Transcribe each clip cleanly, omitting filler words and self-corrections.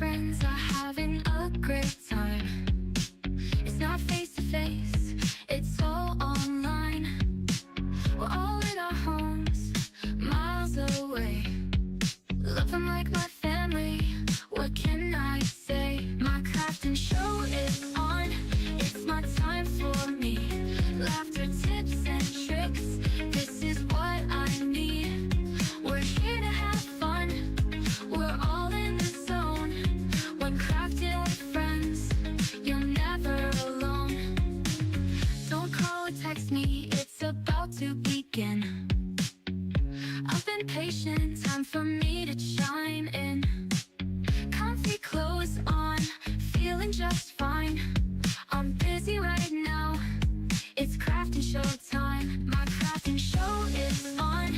friends are having a great time. It's not face to face, it's all online. We're all in our homes, miles away. Love them like my family, what can I say? My crafting show is on, it's my time for me. Laughter, tips and tricks, this is what I need. We're here to have fun, we're all in the zone. When crafting with friends, you're never alone. Don't call or text me, it's about to begin. I've been patient, time for me to chime in. Comfy clothes on, feeling just fine. I'm busy right now, it's crafting show time. My crafting show is on,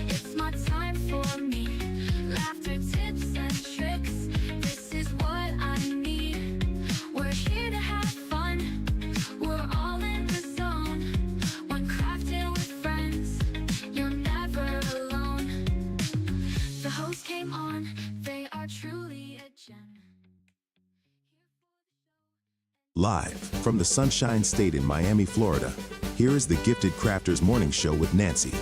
it's my time for me. Laughter, tips and tricks, this is what I need. We're here to have fun, we're all in the zone. When crafting with friends, you're never alone. The host came on, they are truly a gem. Live from the Sunshine State in Miami, Florida, here is the Gifted Crafters Morning Show with Nancy.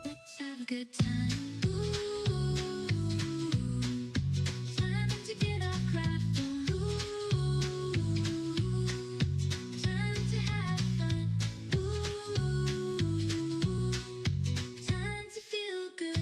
Let's have a good time. Ooh, time to get our craft on. Ooh, time to have fun. Ooh, time to feel good.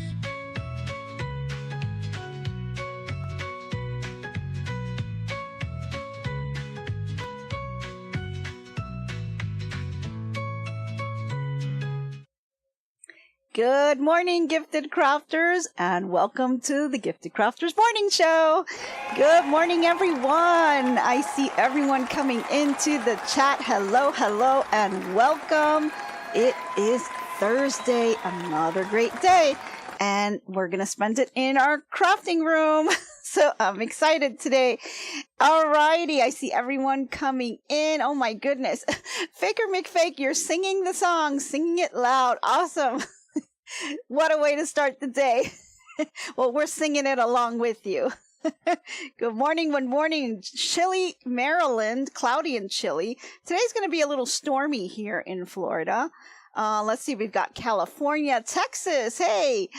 Good morning, Gifted Crafters, and welcome to the Gifted Crafters Morning Show. Good morning, everyone. I see everyone coming into the chat. Hello, hello, and welcome. It is Thursday, another great day, and we're going to spend it in our crafting room. So I'm excited today. All righty, I see everyone coming in. Oh my goodness. Faker McFake, you're singing the song, singing it loud. Awesome. What a way to start the day. Well, we're singing it along with you. Good morning, chilly Maryland, cloudy and chilly. Today's going to be a little stormy here in Florida. Let's see, we've got California, Texas. Hey,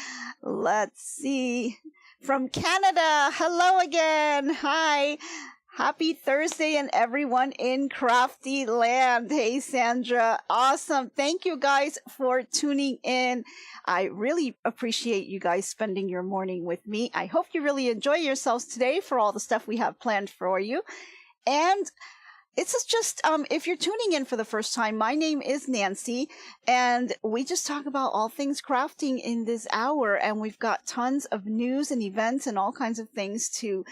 let's see. From Canada, hello again. Hi. Happy Thursday and everyone in Crafty Land. Hey, Sandra. Awesome. Thank you guys for tuning in. I really appreciate you guys spending your morning with me. I hope you really enjoy yourselves today for all the stuff we have planned for you. And it's just, if you're tuning in for the first time, my name is Nancy, and we just talk about all things crafting in this hour. And we've got tons of news and events and all kinds of things to,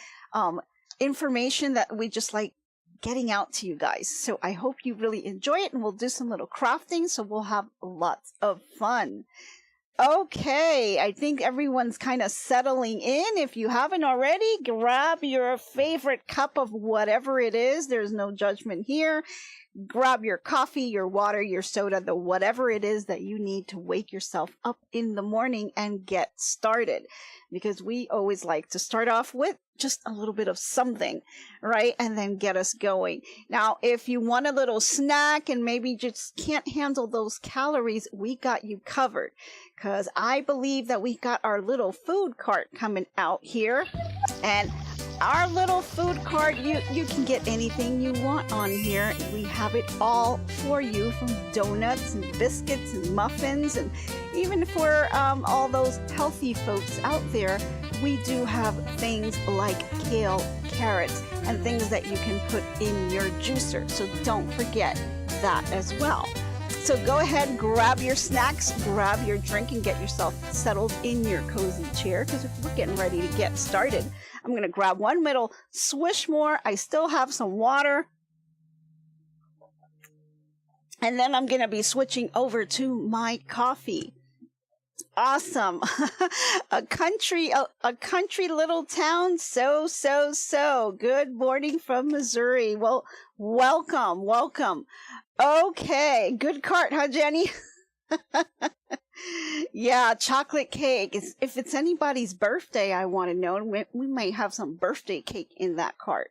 information that we just like getting out to you guys. So I hope you really enjoy it, and we'll do some little crafting, so we'll have lots of fun. Okay, I think everyone's kind of settling in. If you haven't already, grab your favorite cup of whatever it is. There's no judgment here. Grab your coffee, your water, your soda, the whatever it is that you need to wake yourself up in the morning and get started. Because we always like to start off with just a little bit of something, right? And then get us going. Now, if you want a little snack and maybe just can't handle those calories, we got you covered. Because I believe that we got our little food cart coming out here. And our little food cart, you can get anything you want on here. We have it all for you, from donuts and biscuits and muffins, and even for all those healthy folks out there, we do have things like kale, carrots, and things that you can put in your juicer. So don't forget that as well. So go ahead, grab your snacks, grab your drink, and get yourself settled in your cozy chair, because we're getting ready to get started. I'm going to grab one middle Swishmore. I still have some water. And then I'm going to be switching over to my coffee. Awesome. a country little town. So. Good morning from Missouri. Well, welcome. Okay. Good cart, huh, Jenny? Yeah, chocolate cake. If it's anybody's birthday, I want to know. We may have some birthday cake in that cart.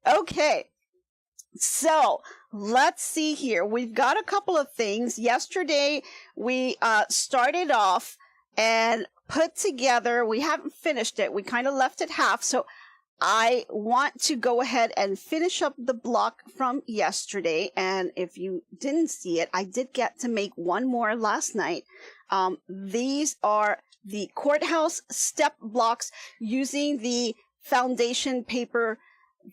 Okay. So let's see here. We've got a couple of things. Yesterday, we started off and put together, we haven't finished it. We kind of left it half. So I want to go ahead and finish up the block from yesterday. And if you didn't see it, I did get to make one more last night. These are the courthouse step blocks using the foundation paper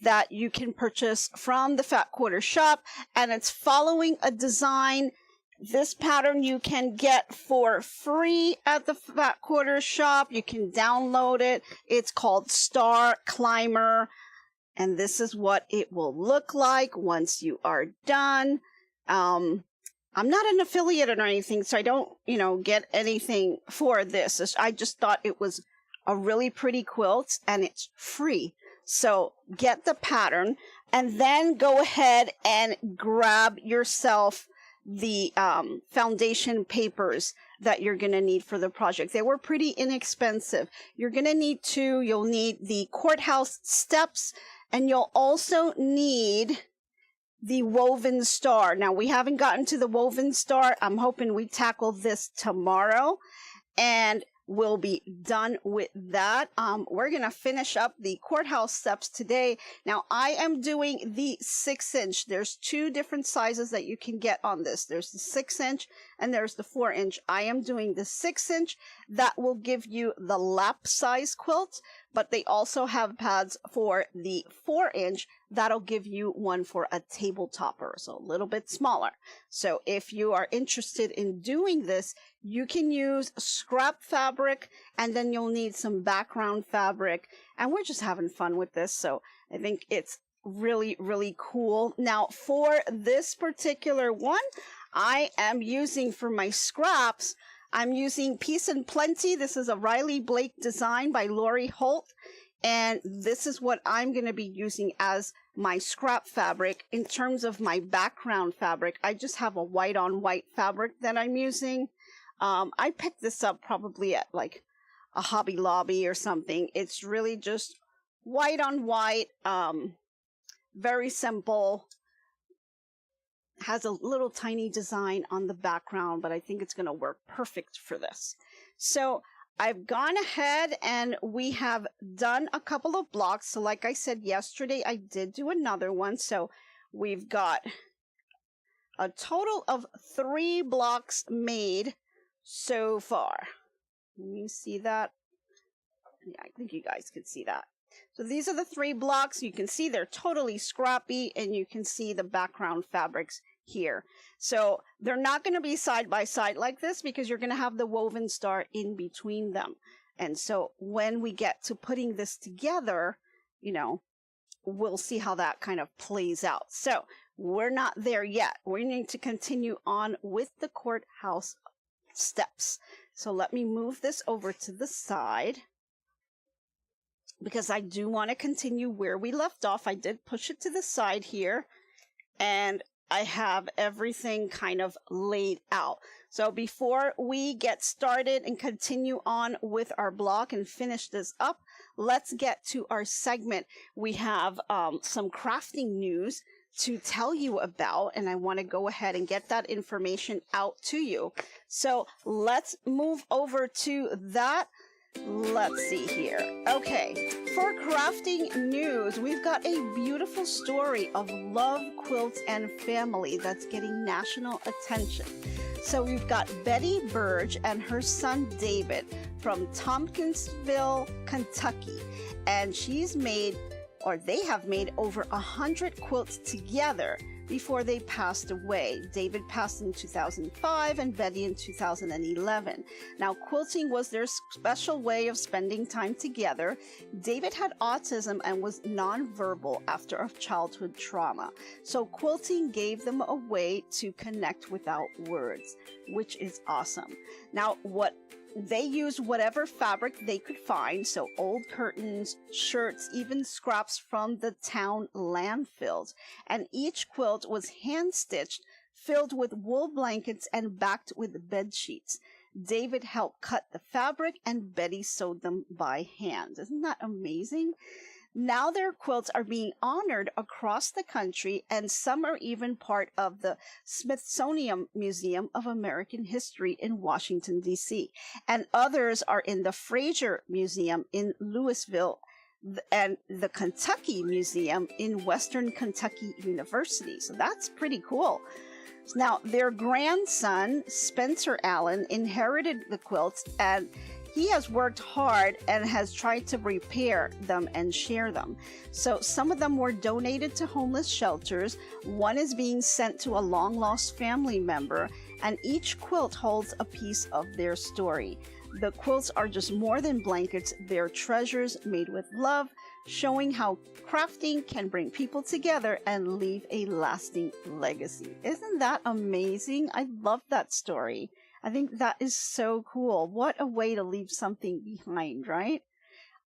that you can purchase from the Fat Quarter shop, and it's following a design. This pattern you can get for free at the Fat Quarter shop. You can download it. It's called Star Climber, and this is what it will look like once you are done. I'm not an affiliate or anything, so I don't, get anything for this. I just thought it was a really pretty quilt, and it's free. So get the pattern and then go ahead and grab yourself the foundation papers that you're going to need for the project. They were pretty inexpensive. You're going to need two. You'll need the courthouse steps, and you'll also need the woven star. Now, we haven't gotten to the woven star. I'm hoping we tackle this tomorrow, and we'll be done with that. We're going to finish up the courthouse steps today. Now, I am doing the 6-inch. There's two different sizes that you can get on this. There's the 6-inch and there's the 4-inch. I am doing the 6-inch. That will give you the lap size quilt, but they also have pads for the 4-inch. That'll give you one for a table topper, so a little bit smaller. So if you are interested in doing this, you can use scrap fabric, and then you'll need some background fabric. And we're just having fun with this, so I think it's really, really cool. Now, for this particular one, I am using, for my scraps, I'm using Peace and Plenty. This is a Riley Blake design by Lori Holt. And this is what I'm going to be using as my scrap fabric. In terms of my background fabric, I just have a white on white fabric that I'm using. I picked this up probably at like a Hobby Lobby or something. It's really just white on white, very simple. Has a little tiny design on the background, but I think it's going to work perfect for this. So I've gone ahead and we have done a couple of blocks. So like I said yesterday, I did do another one. So we've got a total of 3 blocks made so far. Can you see that? Yeah, I think you guys can see that. So these are the 3 blocks. You can see they're totally scrappy, and you can see the background fabrics here. So they're not going to be side by side like this, because you're going to have the woven star in between them. And so when we get to putting this together, we'll see how that kind of plays out. So we're not there yet. We need to continue on with the courthouse steps. So let me move this over to the side, because I do want to continue where we left off. I did push it to the side here, and I have everything kind of laid out. So before we get started and continue on with our block and finish this up, let's get to our segment. We have some crafting news to tell you about, and I want to go ahead and get that information out to you. So let's move over to that. Let's see here. Okay, for crafting news, we've got a beautiful story of love, quilts, and family that's getting national attention. So we've got Betty Burge and her son David from Tompkinsville, Kentucky, and they have made over 100 quilts together before they passed away. David passed in 2005 and Betty in 2011. Now, quilting was their special way of spending time together. David had autism and was nonverbal after a childhood trauma. So quilting gave them a way to connect without words, which is awesome. Now, they used whatever fabric they could find, so old curtains, shirts, even scraps from the town landfills. And each quilt was hand-stitched, filled with wool blankets, and backed with bed sheets. David helped cut the fabric, and Betty sewed them by hand. Isn't that amazing? Now their quilts are being honored across the country, and some are even part of the Smithsonian Museum of American History in Washington, D.C., and others are in the Fraser Museum in Louisville and the Kentucky Museum in Western Kentucky University. So that's pretty cool. Now, their grandson, Spencer Allen, inherited the quilts, and he has worked hard and has tried to repair them and share them. So some of them were donated to homeless shelters. One is being sent to a long-lost family member, and each quilt holds a piece of their story. The quilts are just more than blankets. They're treasures made with love, showing how crafting can bring people together and leave a lasting legacy. Isn't that amazing? I love that story. I think that is so cool. What a way to leave something behind, right?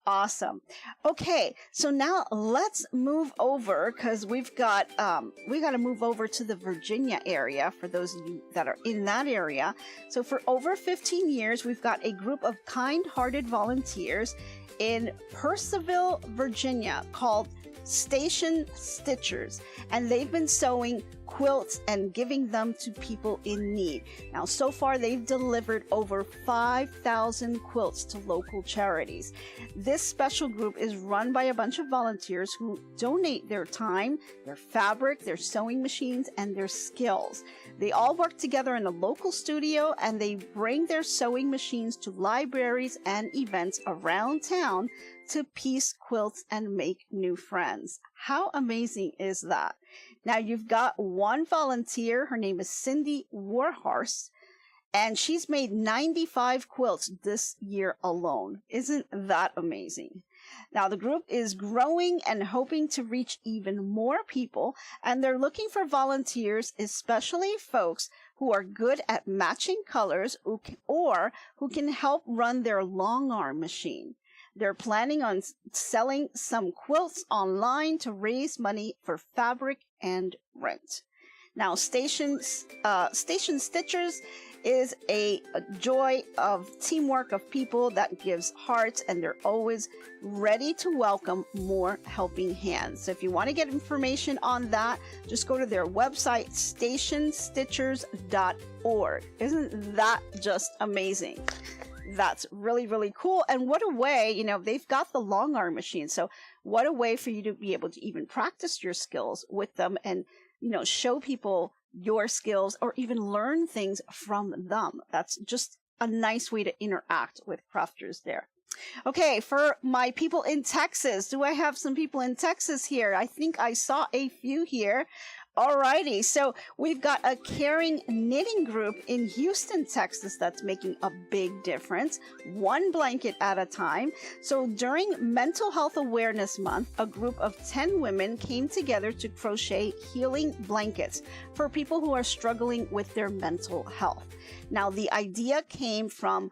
Awesome. Okay, so now let's move over, because we got to move over to the Virginia area for those of you that are in that area. So for over 15 years, we've got a group of kind-hearted volunteers in Purcellville, Virginia, called Station Stitchers, and they've been sewing quilts and giving them to people in need. Now, so far, they've delivered over 5,000 quilts to local charities. This special group is run by a bunch of volunteers who donate their time, their fabric, their sewing machines, and their skills. They all work together in a local studio, and they bring their sewing machines to libraries and events around town to piece quilts and make new friends. How amazing is that? Now, you've got one volunteer. Her name is Cindy Warhorse, and she's made 95 quilts this year alone. Isn't that amazing? Now, the group is growing and hoping to reach even more people, and they're looking for volunteers, especially folks who are good at matching colors or who can help run their long arm machine. They're planning on selling some quilts online to raise money for fabric and rent. Now, Station Stitchers is a joy of teamwork of people that gives hearts, and they're always ready to welcome more helping hands. So if you want to get information on that, just go to their website, stationstitchers.org. Isn't that just amazing? That's really, really cool. And what a way, they've got the long arm machine. So what a way for you to be able to even practice your skills with them and, show people your skills or even learn things from them. That's just a nice way to interact with crafters there. Okay, for my people in Texas, do I have some people in Texas here? I think I saw a few here. Alrighty, so we've got a caring knitting group in Houston, Texas that's making a big difference, one blanket at a time. So during Mental Health Awareness Month, a group of 10 women came together to crochet healing blankets for people who are struggling with their mental health. Now, the idea came from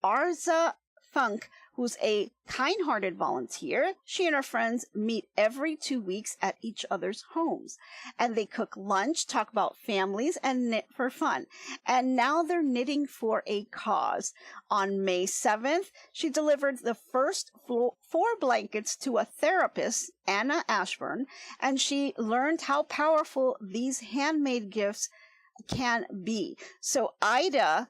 Arza Funk, who's a kind-hearted volunteer. She and her friends meet every 2 weeks at each other's homes, and they cook lunch, talk about families, and knit for fun. And now they're knitting for a cause. On May 7th, she delivered the first 4 blankets to a therapist, Anna Ashburn, and she learned how powerful these handmade gifts can be. So Ida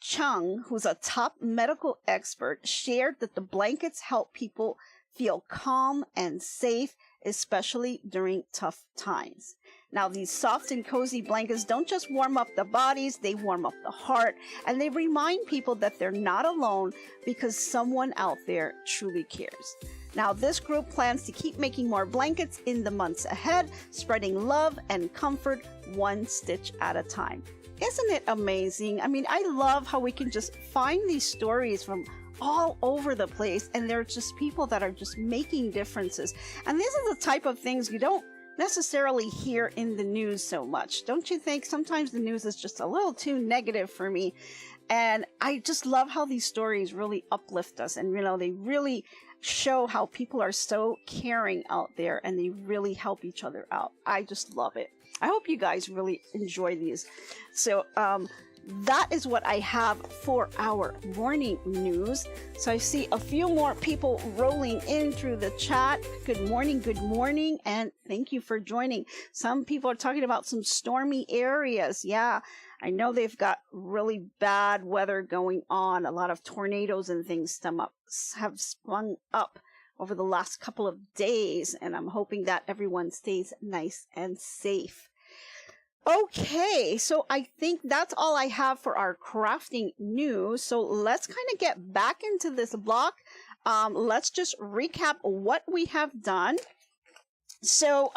Chung, who's a top medical expert, shared that the blankets help people feel calm and safe, especially during tough times. Now, these soft and cozy blankets don't just warm up the bodies, they warm up the heart, and they remind people that they're not alone because someone out there truly cares. Now, this group plans to keep making more blankets in the months ahead, spreading love and comfort one stitch at a time. Isn't it amazing? I mean, I love how we can just find these stories from all over the place, and they're just people that are just making differences. And these are the type of things you don't necessarily hear in the news so much. Don't you think? Sometimes the news is just a little too negative for me. And I just love how these stories really uplift us, and they really show how people are so caring out there and they really help each other out. I just love it. I hope you guys really enjoy these. So that is what I have for our morning news. So I see a few more people rolling in through the chat. Good morning, and thank you for joining. Some people are talking about some stormy areas. Yeah, I know they've got really bad weather going on. A lot of tornadoes and things have sprung up over the last couple of days, and I'm hoping that everyone stays nice and safe. Okay, so I think that's all I have for our crafting news. So let's kind of get back into this block. Let's just recap what we have done. So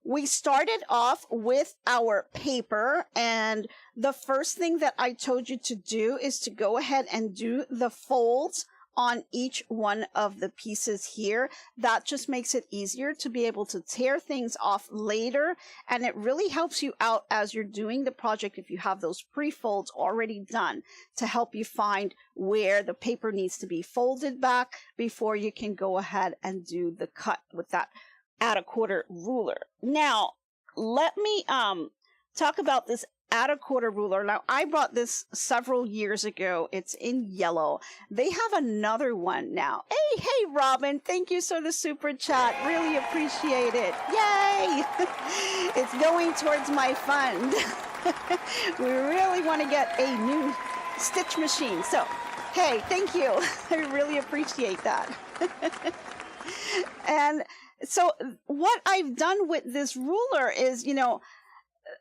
we started off with our paper, and the first thing that I told you to do is to go ahead and do the folds on each one of the pieces here. That just makes it easier to be able to tear things off later, and it really helps you out as you're doing the project if you have those pre-folds already done, to help you find where the paper needs to be folded back before you can go ahead and do the cut with that add a quarter ruler. Now, let me talk about this add a quarter ruler. Now, I bought this several years ago. It's in yellow. They have another one now. Hey, Robin, thank you for the super chat. Really appreciate it. Yay! It's going towards my fund. We really want to get a new stitch machine. So, hey, thank you. I really appreciate that. And so what I've done with this ruler is,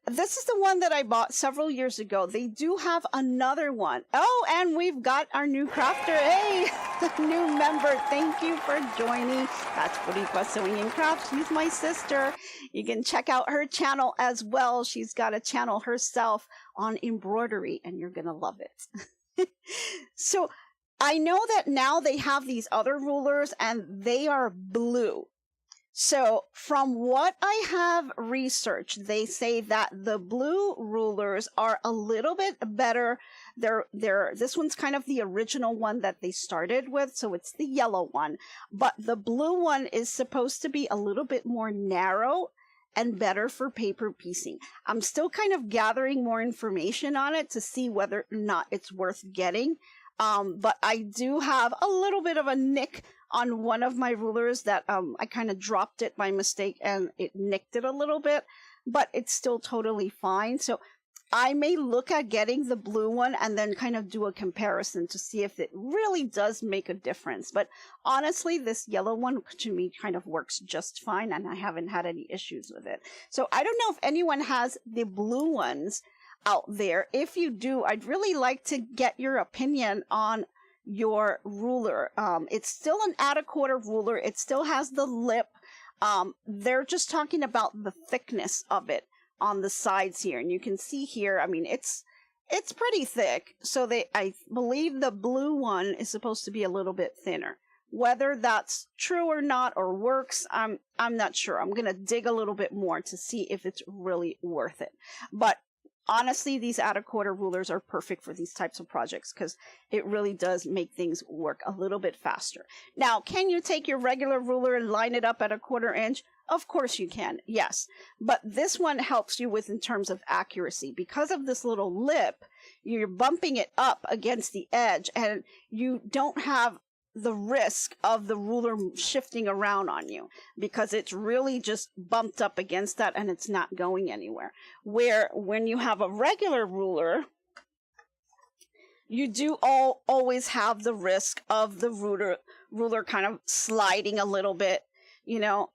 this is the one that I bought several years ago. They do have another one. Oh, and we've got our new crafter. Hey, new member. Thank you for joining. That's Boricua Sewing and Crafts. She's my sister. You can check out her channel as well. She's got a channel herself on embroidery, and you're going to love it. So I know that now they have these other rulers, and they are blue. So from what I have researched, they say that the blue rulers are a little bit better. This one's kind of the original one that they started with, so it's the yellow one. But the blue one is supposed to be a little bit more narrow and better for paper piecing. I'm still kind of gathering more information on it to see whether or not it's worth getting. But I do have a little bit of a nick on one of my rulers that I kind of dropped it by mistake and it nicked it a little bit, but it's still totally fine. So I may look at getting the blue one and then kind of do a comparison to see if it really does make a difference. But honestly, this yellow one to me kind of works just fine, and I haven't had any issues with it. So I don't know if anyone has the blue ones out there. If you do, I'd really like to get your opinion on your ruler. It's still an add a quarter ruler. It still has the lip. They're just talking about the thickness of it on the sides here, and you can see here, I mean, it's pretty thick. So I believe the blue one is supposed to be a little bit thinner. Whether that's true or not, or works, I'm not sure. I'm gonna dig a little bit more to see if it's really worth it. But honestly, these add a quarter rulers are perfect for these types of projects because it really does make things work a little bit faster. Now, can you take your regular ruler and line it up at a 1/4 inch? Of course you can, yes. But this one helps you with in terms of accuracy. Because of this little lip, you're bumping it up against the edge, and you don't have the risk of the ruler shifting around on you because it's really just bumped up against that and it's not going anywhere. Where when you have a regular ruler, you do always have the risk of the ruler kind of sliding a little bit, you know.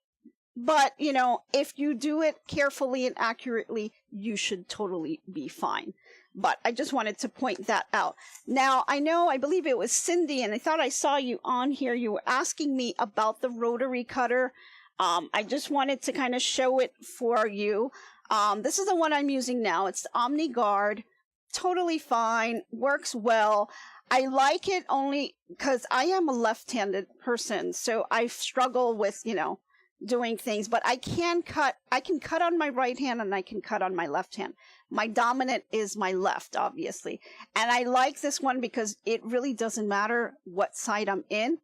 But, you know, if you do it carefully and accurately, you should totally be fine. But I just wanted to point that out. Now, I believe it was Cindy, and I thought I saw you on here. You were asking me about the rotary cutter. I just wanted to kind of show it for you. This is the one I'm using now. It's the Omni Guard. Totally fine. Works well. I like it only because I am a left-handed person, so I struggle with, you know, doing things, but I can cut on my right hand and I can cut on my left hand. My dominant is my left, obviously. And I like this one because it really doesn't matter what side I'm in.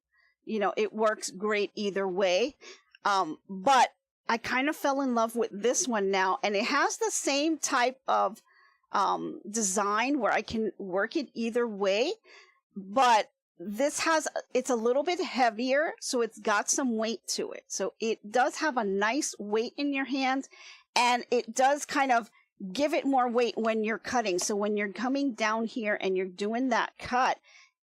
You know, it works great either way. But I kind of fell in love with this one now, and it has the same type of design where I can work it either way, but it's a little bit heavier, so it's got some weight to it. So it does have a nice weight in your hand, and it does kind of give it more weight when you're cutting. So when you're coming down here and you're doing that cut,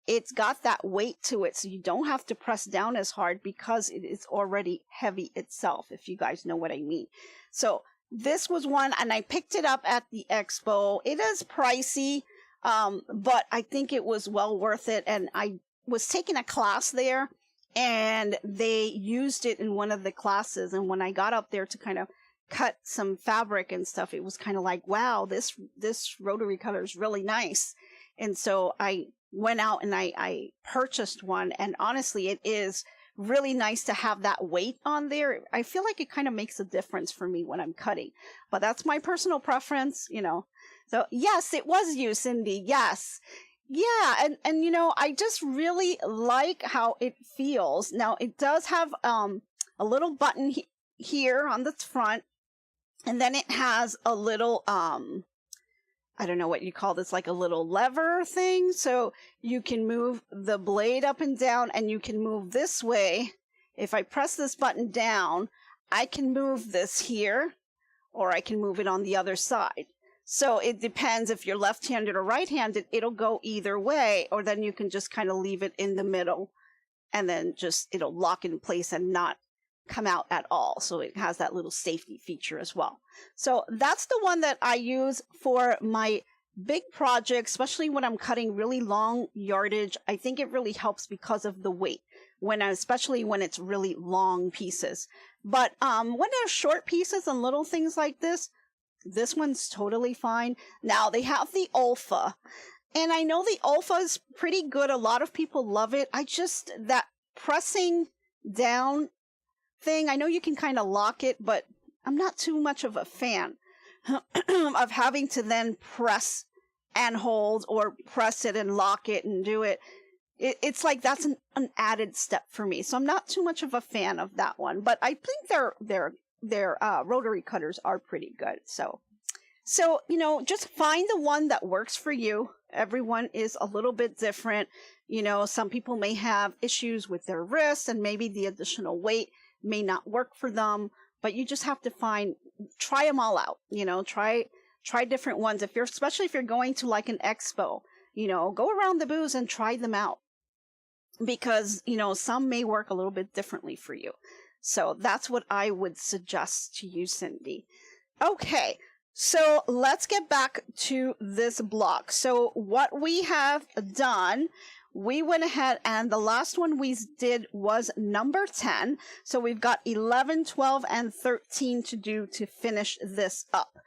it's got that weight to it, so you don't have to press down as hard because it is already heavy itself, if you guys know what I mean. So this was one, and I picked it up at the expo. It is pricey, but I think it was well worth it. And I was taking a class there, and they used it in one of the classes. And when I got up there to kind of cut some fabric and stuff, it was kind of like, wow, this rotary cutter is really nice. And so I went out and I purchased one. And honestly, it is really nice to have that weight on there. I feel like it kind of makes a difference for me when I'm cutting, but that's my personal preference, you know. So yes, it was you, Cindy. Yes. Yeah. And you know, I just really like how it feels. Now it does have, a little button here on the front, and then it has a little, I don't know what you call this, like a little lever thing. So you can move the blade up and down, and you can move this way. If I press this button down, I can move this here, or I can move it on the other side. So it depends if you're left-handed or right-handed, it'll go either way, or then you can just kind of leave it in the middle, and then just it'll lock in place and not come out at all. So it has that little safety feature as well. So that's the one that I use for my big projects, especially when I'm cutting really long yardage. I think it really helps because of the weight, especially when it's really long pieces. But when they're short pieces and little things like this one's totally fine. Now they have the Olfa, and I know the Olfa is pretty good. A lot of people love it. That pressing down thing, I know you can kind of lock it, but I'm not too much of a fan of having to then press and hold, or press it and lock it and do it. It's like that's an added step for me. So I'm not too much of a fan of that one, but I think their rotary cutters are pretty good. So, you know, just find the one that works for you. Everyone is a little bit different. You know, some people may have issues with their wrists, and maybe the additional weight may not work for them, but you just have to try them all out. You know, try different ones. Especially if you're going to like an expo, you know, go around the booths and try them out, because, you know, some may work a little bit differently for you. So that's what I would suggest to you, Cindy. Okay, so let's get back to this block. So what we have done, we went ahead, and the last one we did was number 10. So we've got 11, 12, and 13 to do to finish this up.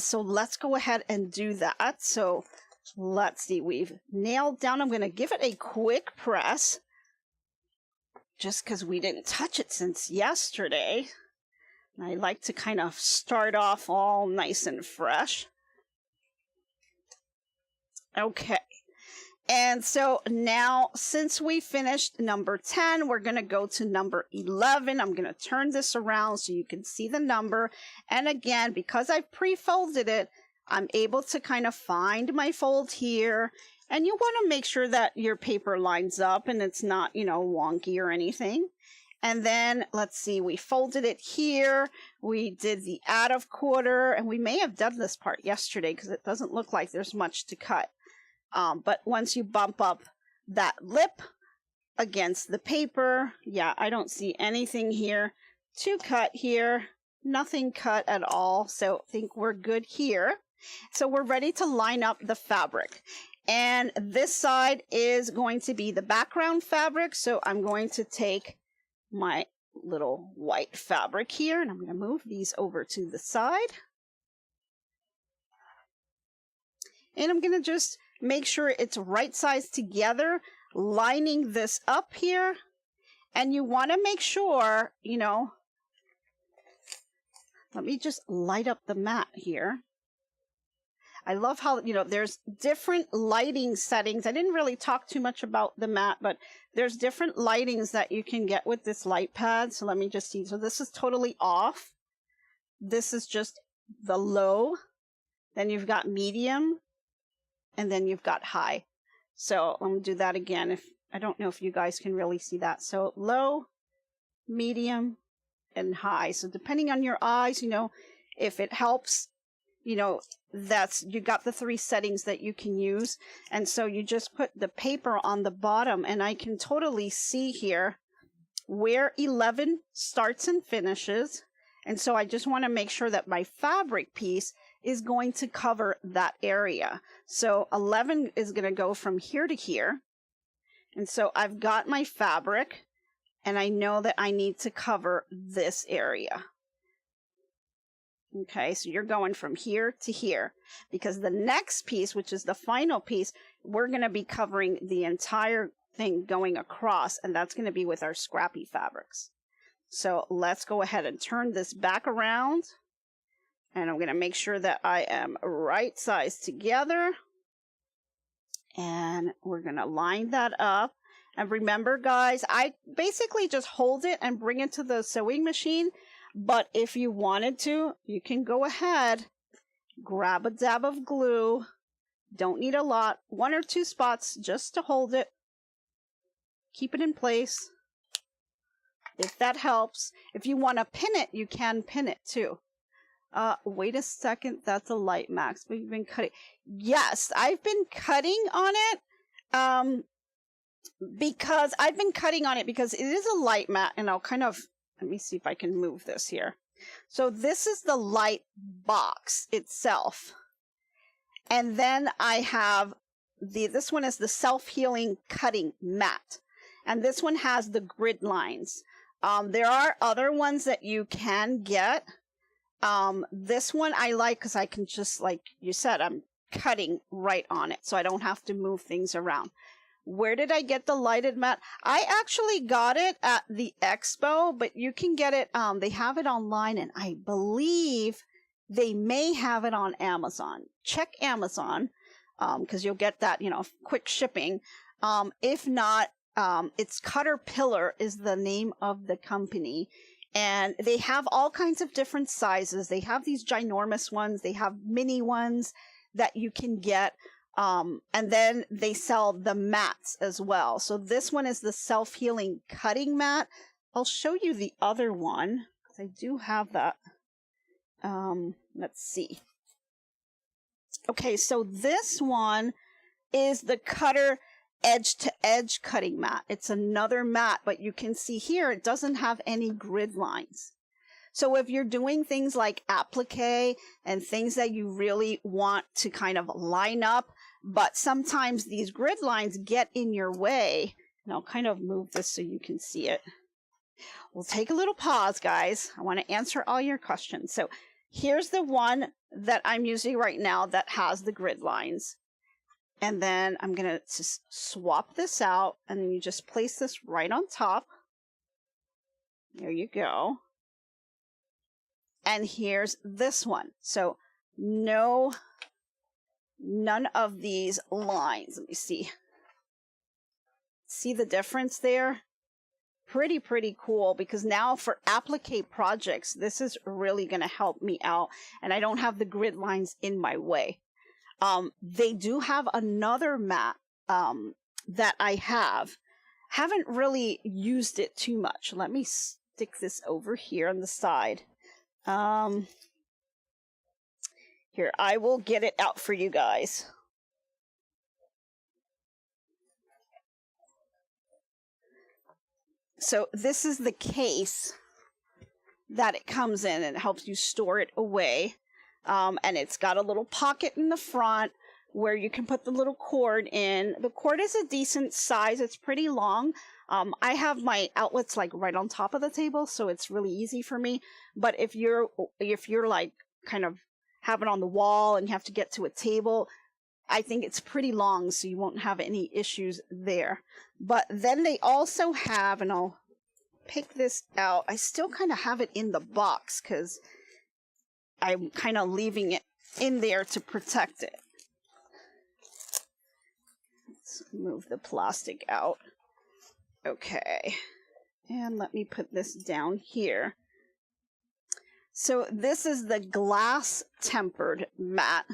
So let's go ahead and do that. So let's see, we've nailed down. I'm going to give it a quick press, just because we didn't touch it since yesterday. I like to kind of start off all nice and fresh. Okay. And so now, since we finished number 10, we're going to go to number 11. I'm going to turn this around so you can see the number. And again, because I've pre-folded it, I'm able to kind of find my fold here. And you want to make sure that your paper lines up and it's not, you know, wonky or anything. And then, let's see, we folded it here. We did the add of quarter, and we may have done this part yesterday because it doesn't look like there's much to cut. But once you bump up that lip against the paper, yeah, I don't see anything here to cut here. Nothing cut at all. So I think we're good here. So we're ready to line up the fabric. And this side is going to be the background fabric. So I'm going to take my little white fabric here, and I'm going to move these over to the side. And I'm going to just make sure it's right size together, lining this up here. And you want to make sure, you know, let me just light up the mat here. I love how, you know, there's different lighting settings. I didn't really talk too much about the mat, but there's different lightings that you can get with this light pad. So let me just see. So this is totally off. This is just the low. Then you've got medium. And then you've got high. So I'm going to do that again. I don't know if you guys can really see that. So low, medium, and high. So depending on your eyes, you know, if it helps, you know, you got the 3 settings that you can use. And so you just put the paper on the bottom, and I can totally see here where 11 starts and finishes. And so I just want to make sure that my fabric piece is going to cover that area. So 11 is going to go from here to here. And so I've got my fabric, and I know that I need to cover this area. Okay, so you're going from here to here, because the next piece, which is the final piece, we're going to be covering the entire thing going across, and that's going to be with our scrappy fabrics. So let's go ahead and turn this back around, and I'm going to make sure that I am right size together, and we're going to line that up. And remember, guys, I basically just hold it and bring it to the sewing machine. But if you wanted to, you can go ahead, grab a dab of glue. Don't need a lot, 1 or 2 spots just to hold it. Keep it in place, if that helps. If you want to pin it, you can pin it too. Wait a second, that's a light, Max. We've been cutting. Yes, I've been cutting on it. Because I've been cutting on it because it is a light mat, and I'll kind of, let me see if I can move this here. So this is the light box itself. And then I have this one is the self-healing cutting mat. And this one has the grid lines. There are other ones that you can get. This one I like because I can just, like you said, I'm cutting right on it, so I don't have to move things around. Where did I get the lighted mat? I actually got it at the expo, but you can get it, they have it online, and I believe they may have it on Amazon. Check Amazon, because you'll get that, you know, quick shipping. If not, it's Caterpillar is the name of the company. And they have all kinds of different sizes. They have these ginormous ones. They have mini ones that you can get. And then they sell the mats as well. So this one is the self-healing cutting mat. I'll show you the other one, because I do have that. Let's see. Okay, so this one is the Cutter edge-to-edge cutting mat. It's another mat, but you can see here it doesn't have any grid lines. So if you're doing things like applique and things that you really want to kind of line up, but sometimes these grid lines get in your way, and I'll kind of move this so you can see it. We'll take a little pause, guys. I want to answer all your questions. So here's the one that I'm using right now that has the grid lines. And then I'm going to just swap this out, and then you just place this right on top. There you go. And here's this one. So none of these lines. Let me see. See the difference there? Pretty cool, because now for applique projects, this is really going to help me out, and I don't have the grid lines in my way. They do have another mat that I haven't really used it too much. Let me stick this over here on the side. Here, I will get it out for you guys. So this is the case that it comes in, and it helps you store it away. And it's got a little pocket in the front where you can put the little cord in. The cord is a decent size. It's pretty long. I have my outlets like right on top of the table, so it's really easy for me. But if you're like kind of have it on the wall and you have to get to a table, I think it's pretty long, so you won't have any issues there. But then they also have, and I'll pick this out. I still kind of have it in the box because I'm kind of leaving it in there to protect it. Let's move the plastic out. Okay. And let me put this down here. So this is the glass tempered mat.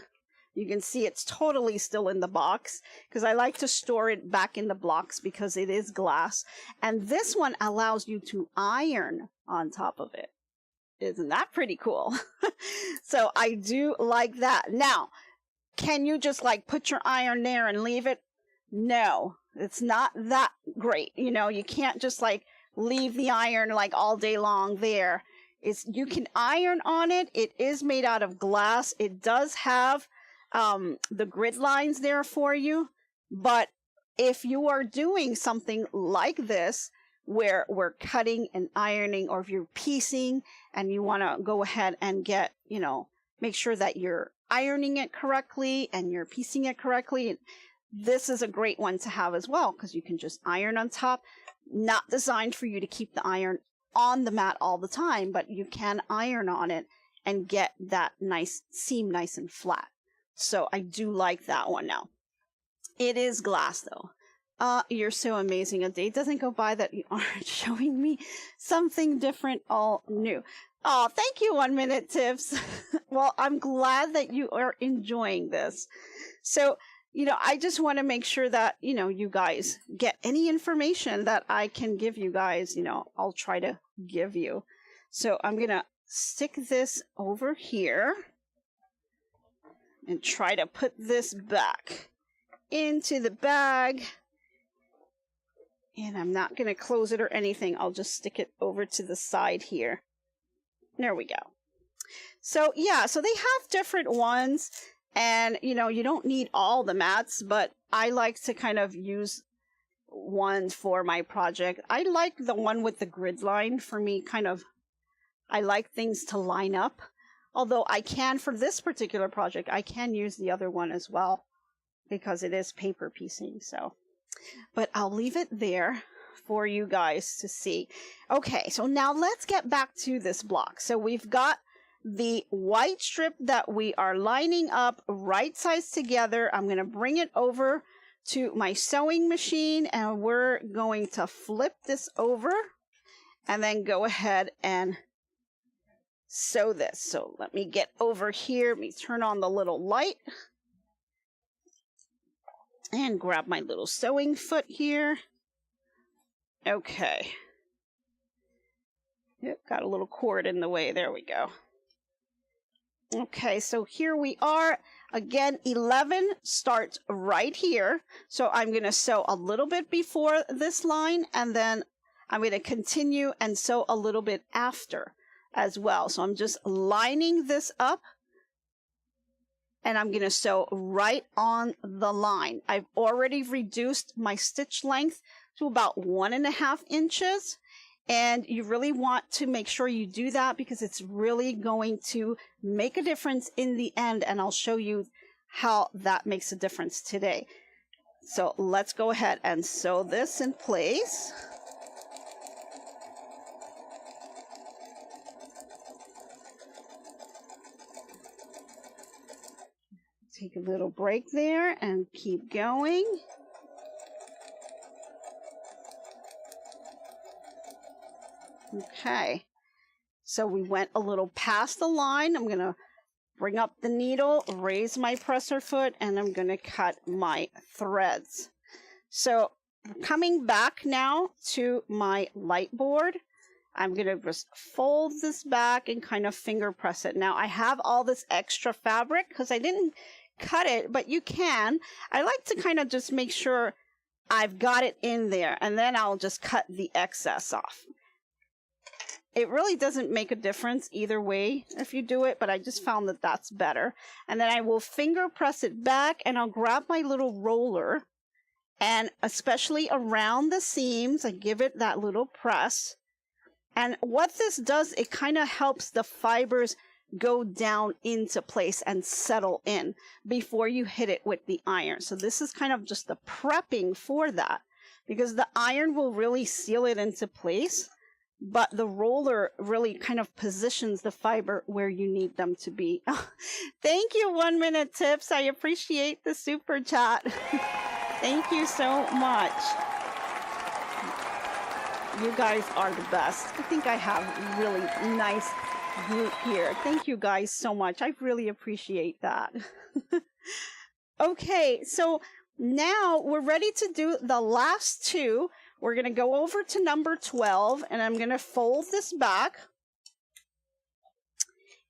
You can see it's totally still in the box because I like to store it back in the blocks because it is glass. And this one allows you to iron on top of it. Isn't that pretty cool? So I do like that. Now, can you just like put your iron there and leave it? No, it's not that great. You know, you can't just like leave the iron like all day long there. You can iron on it. It is made out of glass. It does have the grid lines there for you. But if you are doing something like this, where we're cutting and ironing, or if you're piecing and you want to go ahead and get, you know, make sure that you're ironing it correctly and you're piecing it correctly, this is a great one to have as well because you can just iron on top. Not designed for you to keep the iron on the mat all the time, but you can iron on it and get that nice seam nice and flat. So I do like that one now. It is glass though. You're so amazing. A day doesn't go by that you aren't showing me something different, all new. Oh, thank you, 1 Minute Tips. Well, I'm glad that you are enjoying this. So, you know, I just want to make sure that, you know, you guys get any information that I can give you guys, you know, I'll try to give you. So I'm going to stick this over here and try to put this back into the bag. And I'm not going to close it or anything. I'll just stick it over to the side here. There we go. So yeah, so they have different ones. And, you know, you don't need all the mats, but I like to kind of use one for my project. I like the one with the grid line for me, kind of, I like things to line up. Although I can, for this particular project, I can use the other one as well because it is paper piecing, so. But I'll leave it there for you guys to see. Okay, so now let's get back to this block. So we've got the white strip that we are lining up right sides together. I'm going to bring it over to my sewing machine and we're going to flip this over and then go ahead and sew this. So let me get over here. Let me turn on the little light and grab my little sewing foot here. Okay. Yep, got a little cord in the way. There we go. Okay, so here we are. Again, 11 starts right here. So I'm going to sew a little bit before this line, and then I'm going to continue and sew a little bit after as well. So I'm just lining this up, and I'm going to sew right on the line. I've already reduced my stitch length to about 1.5 inches. And you really want to make sure you do that because it's really going to make a difference in the end. And I'll show you how that makes a difference today. So let's go ahead and sew this in place. Take a little break there and keep going. Okay, so we went a little past the line. I'm going to bring up the needle, raise my presser foot, and I'm going to cut my threads. So coming back now to my light board, I'm going to just fold this back and kind of finger press it. Now I have all this extra fabric because I didn't cut it, but you can. I like to kind of just make sure I've got it in there, and then I'll just cut the excess off. It really doesn't make a difference either way if you do it, but I just found that that's better. And then I will finger press it back, and I'll grab my little roller, and especially around the seams, I give it that little press. And what this does, it kind of helps the fibers go down into place and settle in before you hit it with the iron. So this is kind of just the prepping for that, because the iron will really seal it into place, but the roller really kind of positions the fiber where you need them to be. Thank you, 1 Minute Tips. I appreciate the super chat. Thank you so much. You guys are the best. I think I have a really nice group here. Thank you guys so much. I really appreciate that. Okay, so now we're ready to do the last two. We're going to go over to number 12, and I'm going to fold this back.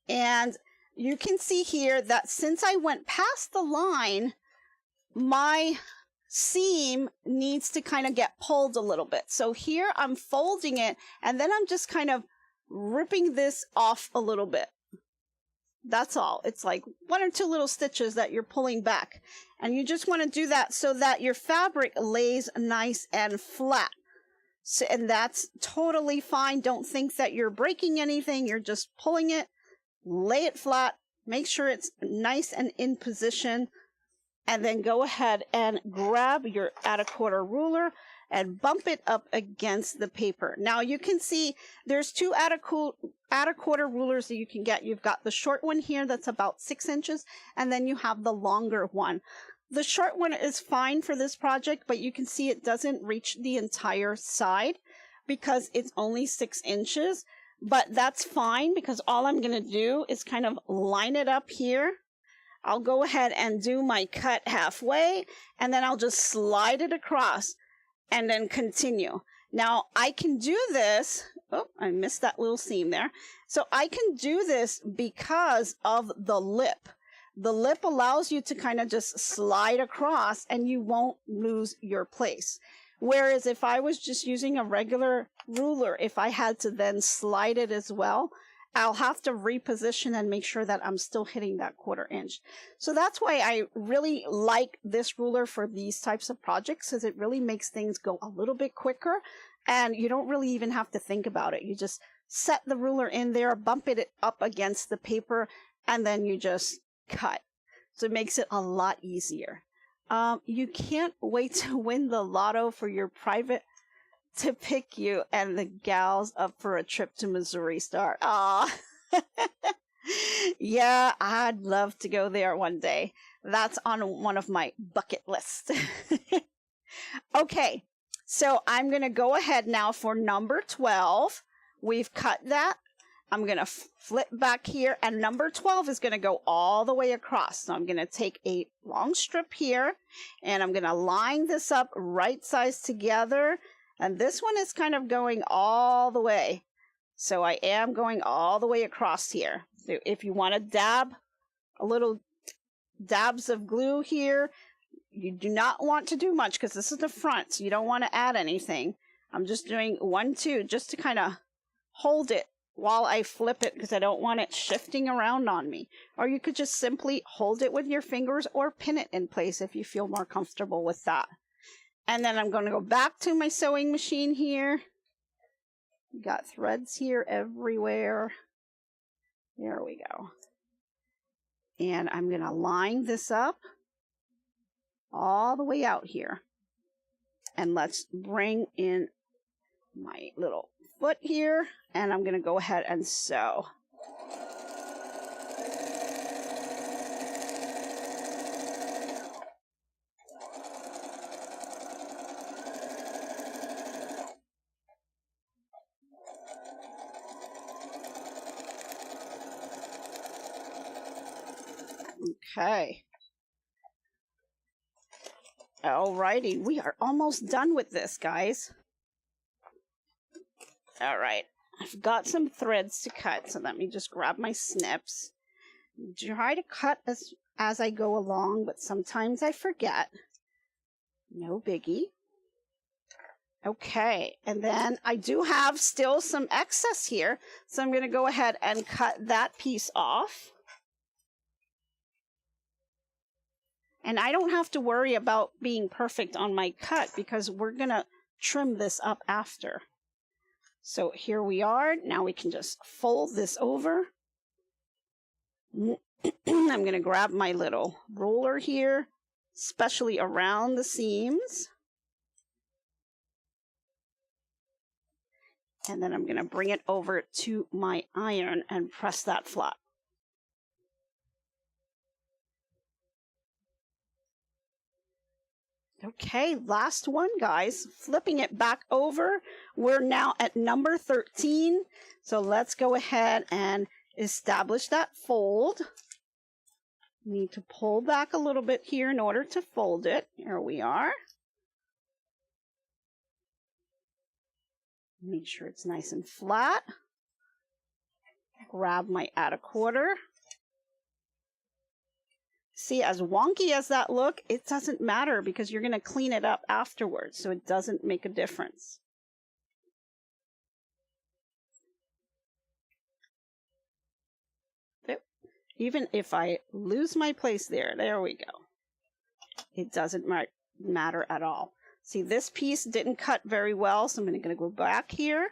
And you can see here that since I went past the line, my seam needs to kind of get pulled a little bit. So here I'm folding it, and then I'm just kind of ripping this off a little bit. That's all. It's like 1 or 2 little stitches that you're pulling back. And you just want to do that so that your fabric lays nice and flat. So, and that's totally fine. Don't think that you're breaking anything. You're just pulling it, lay it flat, make sure it's nice and in position, and then go ahead and grab your 1/4 ruler and bump it up against the paper. Now you can see there's 2 1/4 rulers that you can get. You've got the short one here that's about 6 inches, and then you have the longer one. The short one is fine for this project, but you can see it doesn't reach the entire side because it's only 6 inches. But that's fine, because all I'm going to do is kind of line it up here. I'll go ahead and do my cut halfway, and then I'll just slide it across and then continue. Now I can do this. Oh, I missed that little seam there. So I can do this because of the lip. The lip allows you to kind of just slide across and you won't lose your place. Whereas if I was just using a regular ruler, if I had to then slide it as well, I'll have to reposition and make sure that I'm still hitting that 1/4 inch. So that's why I really like this ruler for these types of projects, because it really makes things go a little bit quicker and you don't really even have to think about it. You just set the ruler in there, bump it up against the paper, and then you just cut. So it makes it a lot easier. You can't wait to win the lotto for your private to pick you and the gals up for a trip to Missouri Star. Aw. Yeah, I'd love to go there one day. That's on one of my bucket lists. Okay, so I'm going to go ahead now for number 12. We've cut that. I'm going to flip back here, and number 12 is going to go all the way across. So I'm going to take a long strip here, and I'm going to line this up right sides together. And this one is kind of going all the way. So I am going all the way across here. So if you want to dab a little dabs of glue here, you do not want to do much because this is the front. So you don't want to add anything. I'm just doing 1, 2 just to kind of hold it while I flip it, because I don't want it shifting around on me. Or you could just simply hold it with your fingers or pin it in place if you feel more comfortable with that. And then I'm going to go back to my sewing machine here. Got threads here everywhere. There we go. And I'm going to line this up all the way out here. And let's bring in my little foot here, and I'm going to go ahead and sew. Okay. Alrighty, we are almost done with this, guys. Alright, I've got some threads to cut, so let me just grab my snips. Try to cut as I go along, but sometimes I forget. No biggie. Okay, and then I do have still some excess here, so I'm going to go ahead and cut that piece off. And I don't have to worry about being perfect on my cut because we're going to trim this up after. So here we are. Now we can just fold this over. I'm going to grab my little roller here, especially around the seams. And then I'm going to bring it over to my iron and press that flat. Okay, last one, guys. Flipping it back over. We're now at number 13. So let's go ahead and establish that fold. Need to pull back a little bit here in order to fold it. Here we are. Make sure it's nice and flat. Grab my add a quarter. See, as wonky as that look, it doesn't matter because you're going to clean it up afterwards, so it doesn't make a difference. Even if I lose my place there we go. It doesn't matter at all. See, this piece didn't cut very well, so I'm going to go back here.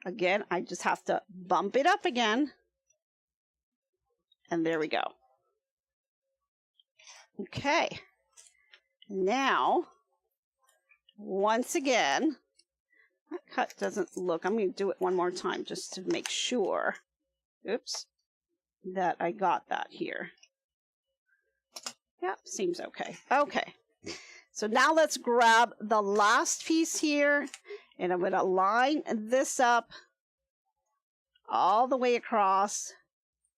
Again, I just have to bump it up again. And there we go. Okay. Now, once again, that cut doesn't look, I'm going to do it one more time just to make sure. Oops. That I got that here. Yep, seems okay. Okay. So now let's grab the last piece here, and I'm going to line this up all the way across,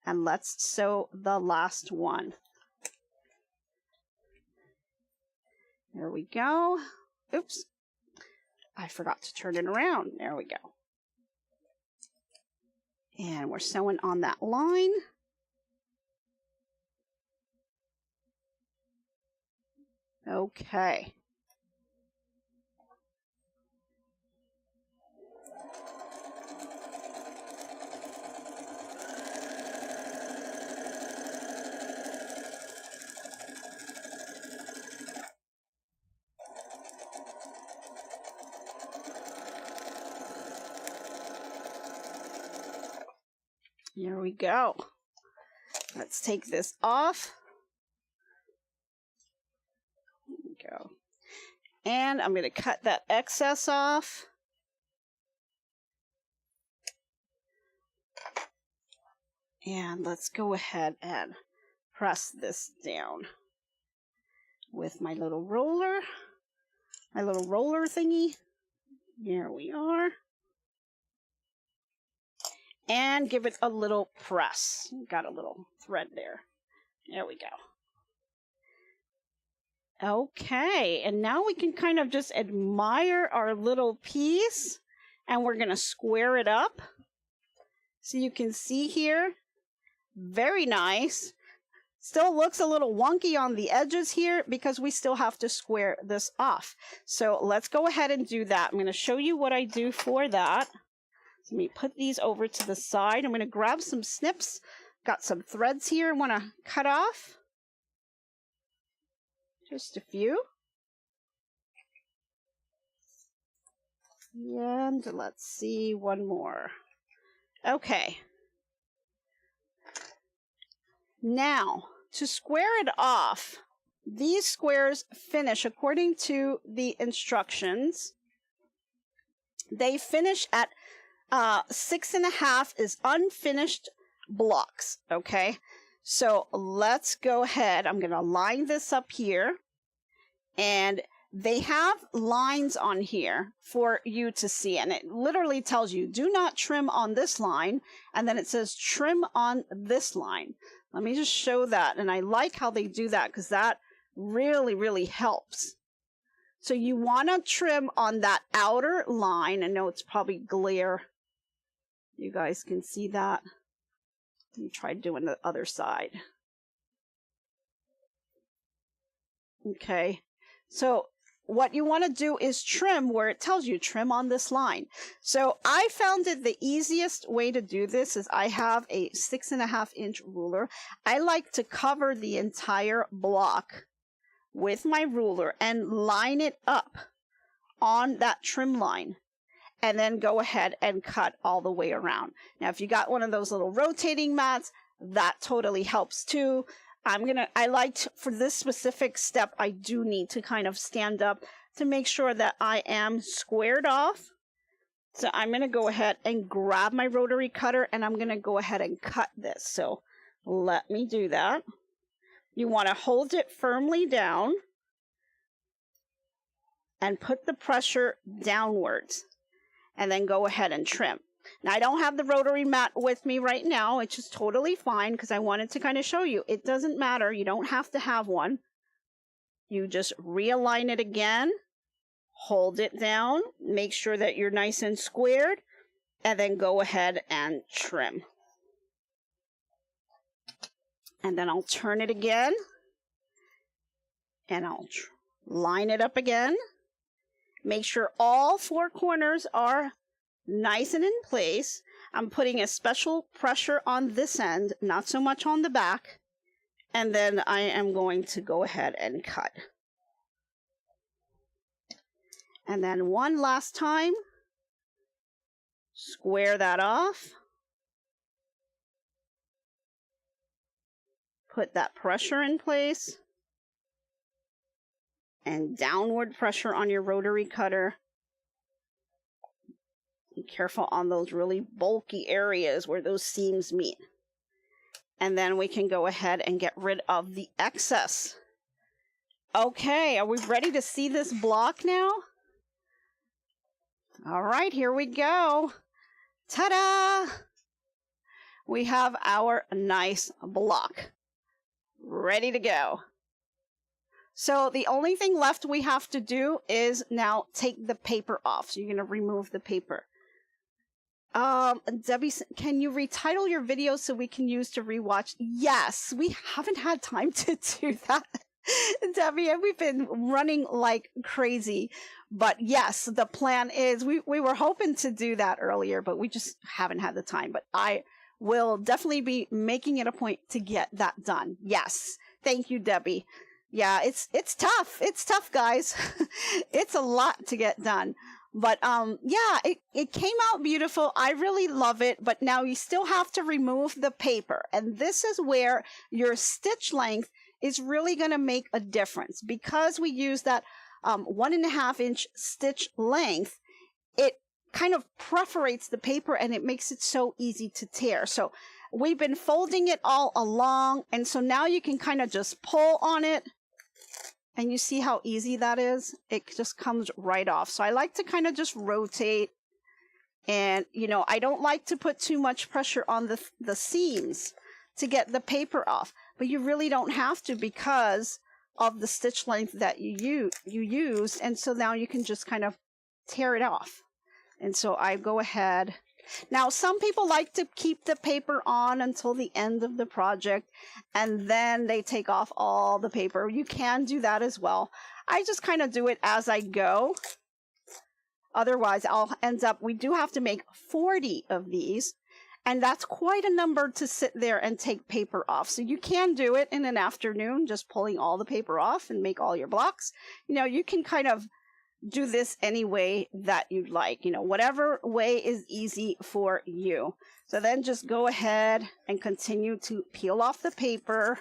and let's sew the last one. There we go. Oops. I forgot to turn it around. There we go. And we're sewing on that line. Okay. Here we go. Let's take this off. There we go. And I'm going to cut that excess off. And let's go ahead and press this down with my little roller thingy. Here we are. And give it a little press. Got a little thread there. There we go. Okay, and now we can kind of just admire our little piece, and we're going to square it up. So you can see here, very nice. Still looks a little wonky on the edges here because we still have to square this off. So let's go ahead and do that. I'm going to show you what I do for that. Let me put these over to the side. I'm going to grab some snips. Got some threads here I want to cut off. Just a few. And let's see, one more. Okay. Now, to square it off, these squares finish according to the instructions. They finish at 6.5 is unfinished blocks. Okay, so let's go ahead. I'm going to line this up here, and they have lines on here for you to see, and it literally tells you do not trim on this line, and then it says trim on this line. Let me just show that, and I like how they do that because that really helps. So you want to trim on that outer line. I know it's probably glare. You guys can see that. Let me try doing the other side. Okay, so what you want to do is trim where it tells you trim on this line. So I found that the easiest way to do this is I have a 6.5-inch ruler. I like to cover the entire block with my ruler and line it up on that trim line, and then go ahead and cut all the way around. Now, if you got one of those little rotating mats, that totally helps too. I liked for this specific step, I do need to kind of stand up to make sure that I am squared off. So I'm going to go ahead and grab my rotary cutter, and I'm going to go ahead and cut this. So let me do that. You want to hold it firmly down and put the pressure downwards, and then go ahead and trim. Now, I don't have the rotary mat with me right now, which is totally fine because I wanted to kind of show you. It doesn't matter. You don't have to have one. You just realign it again, hold it down, make sure that you're nice and squared, and then go ahead and trim. And then I'll turn it again, and I'll line it up again. Make sure all 4 corners are nice and in place. I'm putting a special pressure on this end, not so much on the back. And then I am going to go ahead and cut. And then one last time, square that off. Put that pressure in place. And downward pressure on your rotary cutter. Be careful on those really bulky areas where those seams meet. And then we can go ahead and get rid of the excess. Okay, are we ready to see this block now? All right, here we go. Ta-da! We have our nice block ready to go. So the only thing left we have to do is now take the paper off. So you're going to remove the paper. Debbie, can you retitle your video so we can use to rewatch? Yes, we haven't had time to do that. Debbie, and we've been running like crazy. But yes, the plan is, we were hoping to do that earlier, but we just haven't had the time. But I will definitely be making it a point to get that done. Yes. Thank you, Debbie. Yeah, it's tough. It's tough, guys. It's a lot to get done. But yeah, it came out beautiful. I really love it. But now you still have to remove the paper. And this is where your stitch length is really going to make a difference. Because we use that 1.5-inch stitch length, it kind of perforates the paper and it makes it so easy to tear. So we've been folding it all along. And so now you can kind of just pull on it. And you see how easy that is? It just comes right off. So I like to kind of just rotate. And, you know, I don't like to put too much pressure on the seams to get the paper off. But you really don't have to because of the stitch length that you use. And so now you can just kind of tear it off. And so I go ahead. Now, some people like to keep the paper on until the end of the project, and then they take off all the paper. You can do that as well. I just kind of do it as I go. Otherwise, I'll end up, we do have to make 40 of these, and that's quite a number to sit there and take paper off. So you can do it in an afternoon, just pulling all the paper off and make all your blocks. You know, you can kind of do this any way that you'd like, you know, whatever way is easy for you. So then just go ahead and continue to peel off the paper.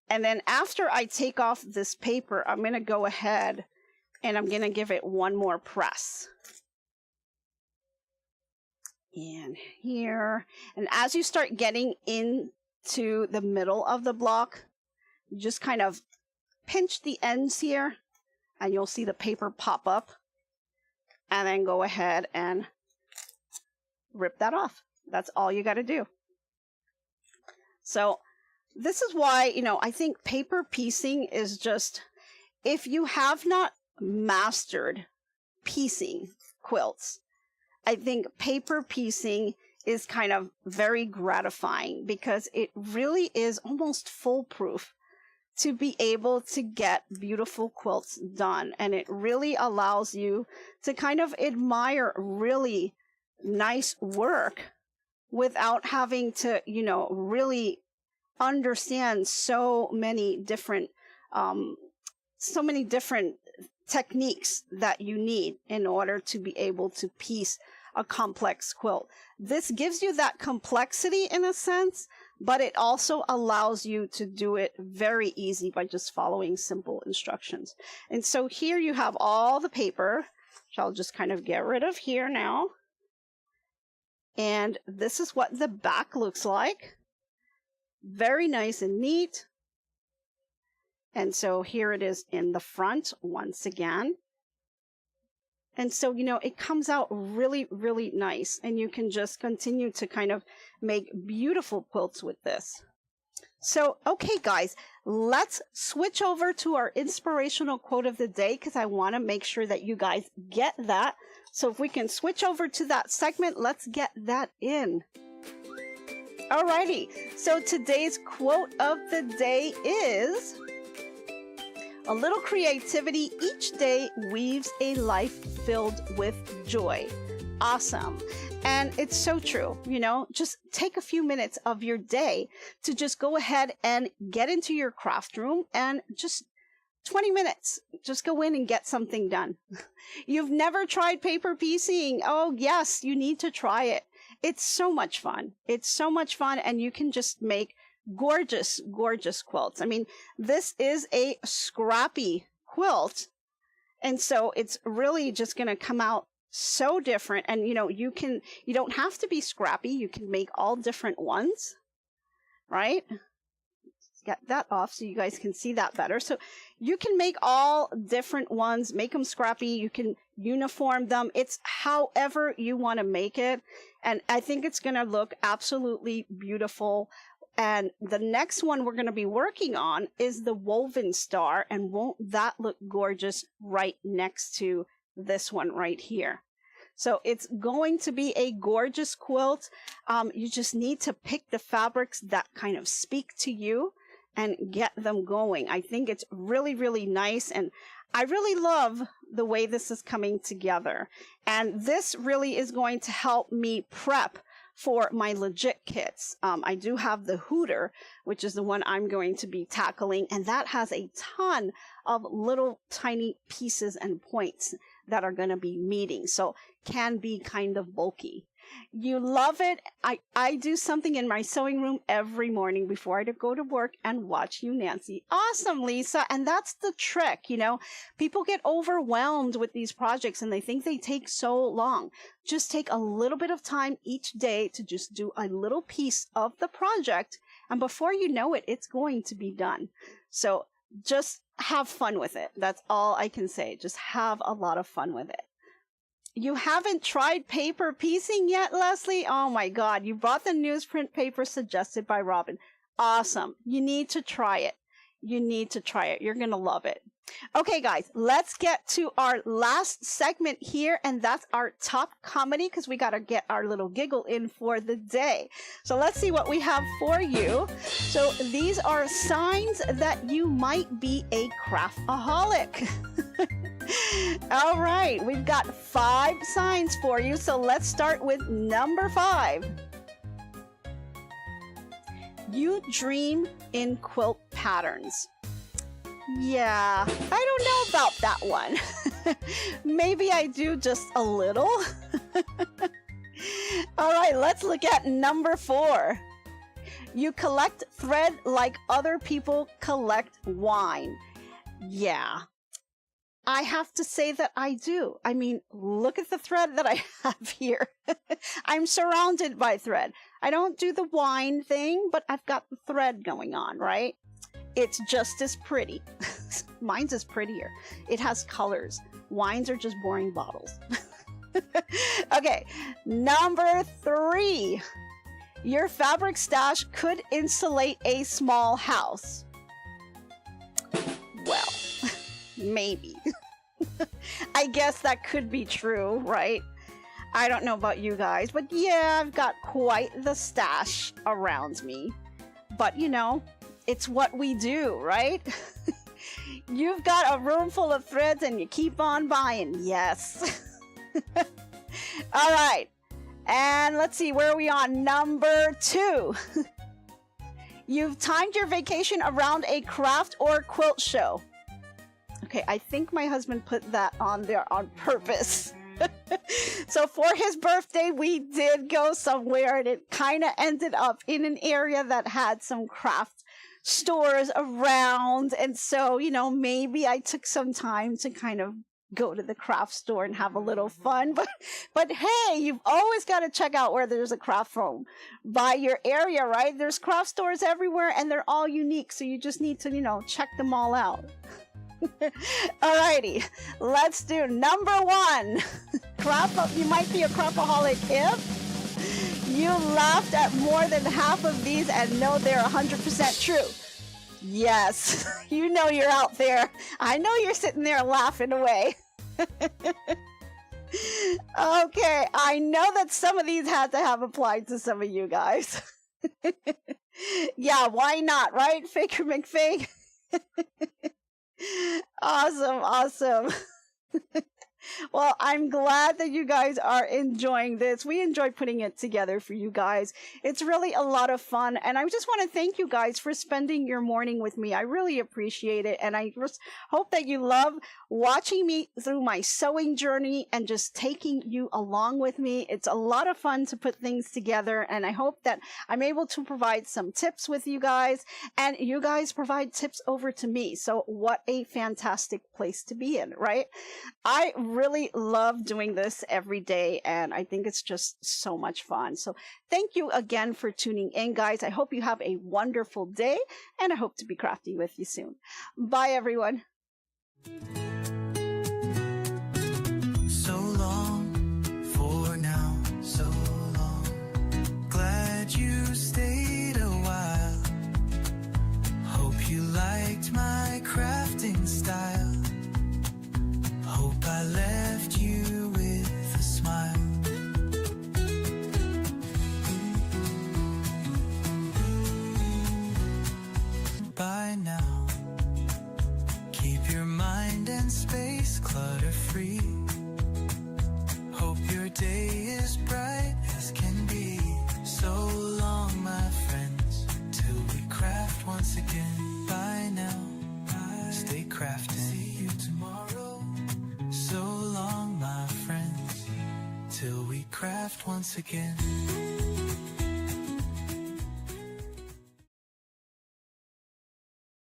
And then after I take off this paper, I'm going to go ahead and I'm going to give it one more press. And here, and as you start getting into the middle of the block, you just kind of pinch the ends here. And you'll see the paper pop up, and then go ahead and rip that off. That's all you got to do. So this is why, you know, I think paper piecing is just, if you have not mastered piecing quilts, I think paper piecing is kind of very gratifying because it really is almost foolproof. to be able to get beautiful quilts done. And it really allows you to kind of admire really nice work without having to, you know, really understand so many different techniques that you need in order to be able to piece a complex quilt. This gives you that complexity in a sense, but it also allows you to do it very easy by just following simple instructions. And so here you have all the paper, which I'll just kind of get rid of here now. And this is what the back looks like. Very nice and neat. And so here it is in the front once again. And so, you know, it comes out really, really nice. And you can just continue to kind of make beautiful quilts with this. So, okay, guys, let's switch over to our inspirational quote of the day because I want to make sure that you guys get that. So if we can switch over to that segment, let's get that in. Alrighty, so today's quote of the day is, "A little creativity each day weaves a life filled with joy." Awesome. And it's so true, you know, just take a few minutes of your day to just go ahead and get into your craft room and just 20 minutes, just go in and get something done. You've never tried paper piecing? Oh yes, you need to try it. It's so much fun. It's so much fun, and you can just make gorgeous, gorgeous quilts. I mean, this is a scrappy quilt, and so it's really just going to come out so different. And you know, you don't have to be scrappy. You can make all different ones, right? Let's get that off so you guys can see that better. So you can make all different ones, make them scrappy. You can uniform them. It's however you want to make it. And I think it's going to look absolutely beautiful. And the next one we're going to be working on is the woven star. And won't that look gorgeous right next to this one right here? So it's going to be a gorgeous quilt. You just need to pick the fabrics that kind of speak to you and get them going. I think it's really, really nice. And I really love the way this is coming together. And this really is going to help me prep for my legit kits. I do have the Hooter, which is the one I'm going to be tackling, and that has a ton of little tiny pieces and points that are going to be meeting, so can be kind of bulky. You love it. I do something in my sewing room every morning before I go to work and watch you, Nancy. Awesome, Lisa. And that's the trick, you know. People get overwhelmed with these projects and they think they take so long. Just take a little bit of time each day to just do a little piece of the project. And before you know it, it's going to be done. So just have fun with it. That's all I can say. Just have a lot of fun with it. You haven't tried paper piecing yet, Leslie? Oh my God, you bought the newsprint paper suggested by Robin. Awesome. You need to try it. You need to try it. You're going to love it. Okay, guys, let's get to our last segment here, and that's our top comedy, because we got to get our little giggle in for the day. So let's see what we have for you. So these are signs that you might be a craftaholic. All right, we've got 5 signs for you. So let's start with number 5. You dream in quilt patterns. Yeah, I don't know about that one. Maybe I do just a little. All right, let's look at number 4. You collect thread like other people collect wine. Yeah, I have to say that I do. I mean, look at the thread that I have here. I'm surrounded by thread. I don't do the wine thing, but I've got the thread going on, right? It's just as pretty. Mine's is prettier. It has colors. Wines are just boring bottles. Okay, number 3. Your fabric stash could insulate a small house. Well, maybe. I guess that could be true, right? I don't know about you guys, but yeah, I've got quite the stash around me. But you know, It's what we do, right? You've got a room full of threads and you keep on buying. Yes. All right. And let's see, where are we on? Number 2. You've timed your vacation around a craft or quilt show. Okay, I think my husband put that on there on purpose. So for his birthday, we did go somewhere, and it kind of ended up in an area that had some craft stores around. And so, you know, maybe I took some time to kind of go to the craft store and have a little fun. But hey, you've always got to check out where there's a craft room by your area, right? There's craft stores everywhere, and they're all unique. So you just need to, you know, check them all out. Alrighty, let's do number 1. You might be a crapaholic if you laughed at more than half of these and know they're 100% true. Yes, you know you're out there. I know you're sitting there laughing away. Okay, I know that some of these had to have applied to some of you guys. Yeah, why not, right? Faker McFake. Awesome. Well, I'm glad that you guys are enjoying this. We enjoy putting it together for you guys. It's really a lot of fun. And I just want to thank you guys for spending your morning with me. I really appreciate it. And I just hope that you love watching me through my sewing journey and just taking you along with me. It's a lot of fun to put things together. And I hope that I'm able to provide some tips with you guys, and you guys provide tips over to me. So what a fantastic place to be in, right? I really love doing this every day, and I think it's just so much fun. So thank you again for tuning in, guys. I hope you have a wonderful day, and I hope to be crafting with you soon. Bye, everyone. So long for now, so long. Glad you stayed a while. Hope you liked my crafting style. Hope I left you with a smile. By now, keep your mind and space clutter-free. Hope your day is bright as can be. So long, my friends, till we craft once again. Bye now, stay crafting. See you tomorrow. So long, my friends, till we craft once again.